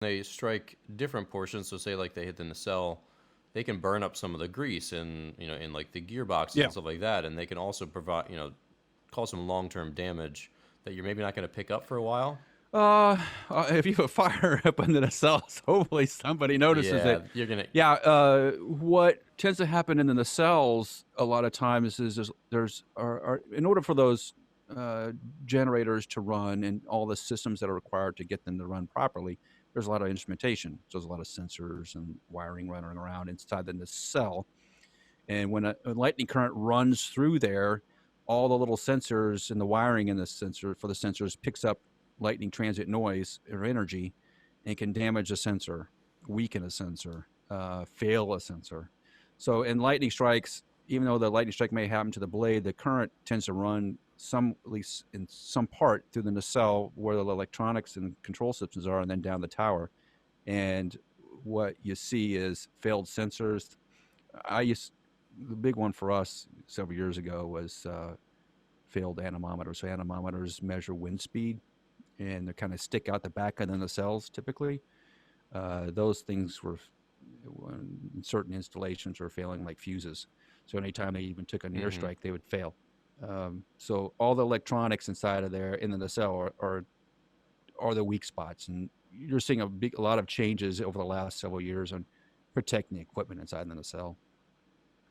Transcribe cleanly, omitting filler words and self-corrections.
They strike different portions. So say like they hit the nacelle, they can burn up some of the grease and in like the gearboxes Yeah. and stuff like that, and they can also provide cause some long term damage that you're maybe not going to pick up for a while. Uh, if you have a fire up under the cells, hopefully somebody notices it. Yeah, you're gonna. Yeah. What tends to happen in the cells a lot of times is in order for those uh, generators to run and all the systems that are required to get them to run properly, there's a lot of instrumentation. So there's a lot of sensors and wiring running around inside the nacelle. And when a lightning current runs through there, all the little sensors and the wiring in the sensor for the sensors picks up lightning transit noise or energy and can damage a sensor, weaken a sensor, fail a sensor. So in lightning strikes, even though the lightning strike may happen to the blade, the current tends to run some, at least in some part, through the nacelle where the electronics and control systems are, and then down the tower. And what you see is failed sensors. I used The big one for us several years ago was failed anemometers. So anemometers measure wind speed, and they kind of stick out the back end of the cells typically. Those things were in certain installations were failing like fuses. So anytime they even took an Hmm. airstrike, they would fail. So all the electronics inside of there in the nacelle are the weak spots, and you're seeing a lot of changes over the last several years on protecting the equipment inside the nacelle.